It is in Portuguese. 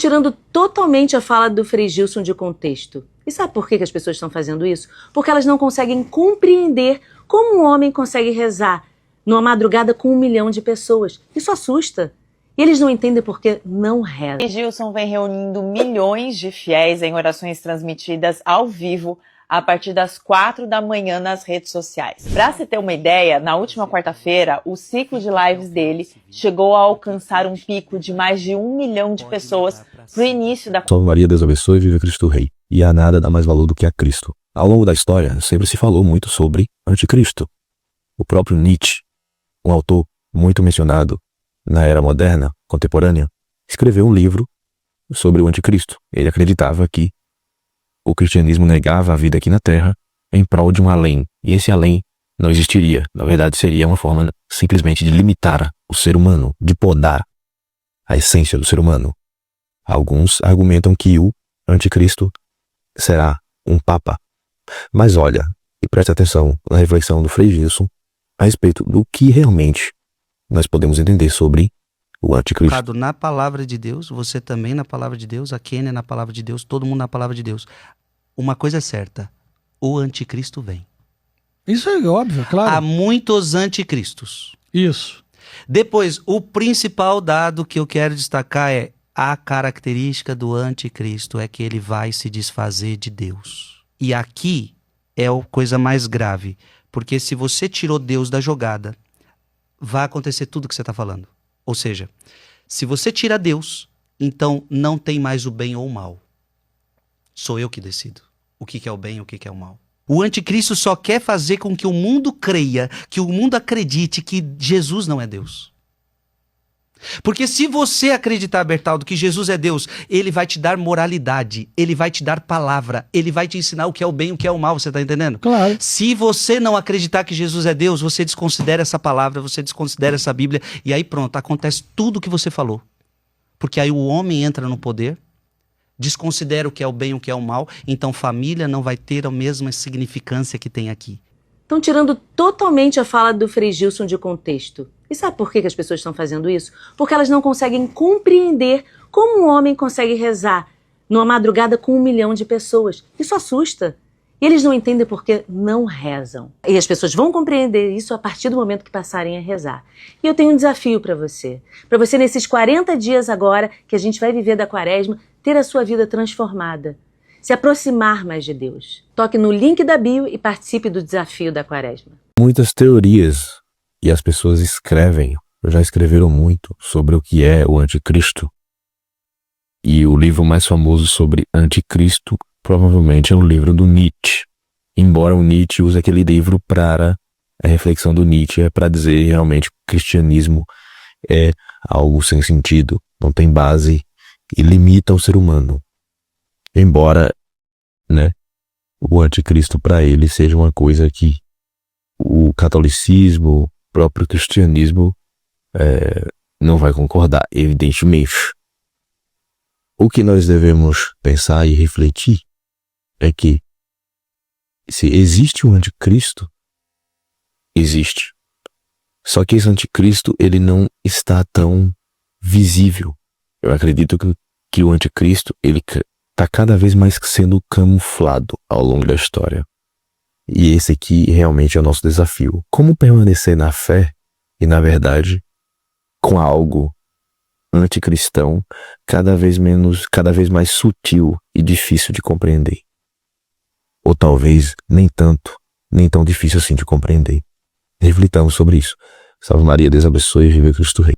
tirando totalmente a fala do Frei Gilson de contexto. E sabe por que as pessoas estão fazendo isso? Porque elas não conseguem compreender como um homem consegue rezar numa madrugada com 1 milhão de pessoas. Isso assusta. E eles não entendem porque não rezam. Frei Gilson vem reunindo milhões de fiéis em orações transmitidas ao vivo a partir das 4 da manhã nas redes sociais. Para se ter uma ideia, na última quarta-feira, o ciclo de lives dele chegou a alcançar um pico de mais de 1 milhão de pessoas pro início da... Salve Maria, Deus abençoe, viva Cristo Rei. E a nada dá mais valor do que a Cristo. Ao longo da história, sempre se falou muito sobre anticristo. O próprio Nietzsche, um autor muito mencionado na era moderna, contemporânea, escreveu um livro sobre o anticristo. Ele acreditava que o cristianismo negava a vida aqui na Terra em prol de um além. E esse além não existiria. Na verdade, seria uma forma simplesmente de limitar o ser humano, de podar a essência do ser humano. Alguns argumentam que o anticristo será um papa. Mas olha, e preste atenção na reflexão do Frei Gilson a respeito do que realmente nós podemos entender sobre o anticristo. Na palavra de Deus, você também na palavra de Deus, a Kênia na palavra de Deus, todo mundo na palavra de Deus. Uma coisa é certa, o anticristo vem. Isso é óbvio, claro. Há muitos anticristos. Isso. Depois, o principal dado que eu quero destacar é a característica do anticristo é que ele vai se desfazer de Deus. E aqui é a coisa mais grave, porque se você tirou Deus da jogada, vai acontecer tudo o que você está falando. Ou seja, se você tira Deus, então não tem mais o bem ou o mal. Sou eu que decido o que é o bem e o que é o mal. O anticristo só quer fazer com que o mundo creia, que o mundo acredite que Jesus não é Deus. Porque se você acreditar, Bertaldo, que Jesus é Deus, ele vai te dar moralidade, ele vai te dar palavra, ele vai te ensinar o que é o bem e o que é o mal, você está entendendo? Claro. Se você não acreditar que Jesus é Deus, você desconsidera essa palavra, você desconsidera essa Bíblia, e aí pronto, acontece tudo o que você falou. Porque aí o homem entra no poder, desconsidera o que é o bem e o que é o mal, então família não vai ter a mesma significância que tem aqui. Estão tirando totalmente a fala do Frei Gilson de contexto. E sabe por que as pessoas estão fazendo isso? Porque elas não conseguem compreender como um homem consegue rezar numa madrugada com 1 milhão de pessoas. Isso assusta. E eles não entendem porque não rezam. E as pessoas vão compreender isso a partir do momento que passarem a rezar. E eu tenho um desafio para você. Para você, nesses 40 dias agora, que a gente vai viver da Quaresma, ter a sua vida transformada. Se aproximar mais de Deus. Toque no link da bio e participe do desafio da Quaresma. Muitas teorias, e as pessoas escrevem, já escreveram muito sobre o que é o anticristo. E o livro mais famoso sobre anticristo provavelmente é o livro do Nietzsche. Embora o Nietzsche use aquele livro para a reflexão do Nietzsche, é para dizer realmente que o cristianismo é algo sem sentido, não tem base e limita o ser humano. Embora, o anticristo para ele seja uma coisa que o catolicismo, o próprio cristianismo não vai concordar, evidentemente. O que nós devemos pensar e refletir é que se existe um anticristo, existe. Só que esse anticristo, ele não está tão visível. Eu acredito que o anticristo, ele está cada vez mais sendo camuflado ao longo da história. E esse aqui realmente é o nosso desafio. Como permanecer na fé e na verdade com algo anticristão cada vez mais sutil e difícil de compreender. Ou talvez nem tão difícil assim de compreender. Reflitamos sobre isso. Salve Maria, Deus abençoe e viva Cristo Rei.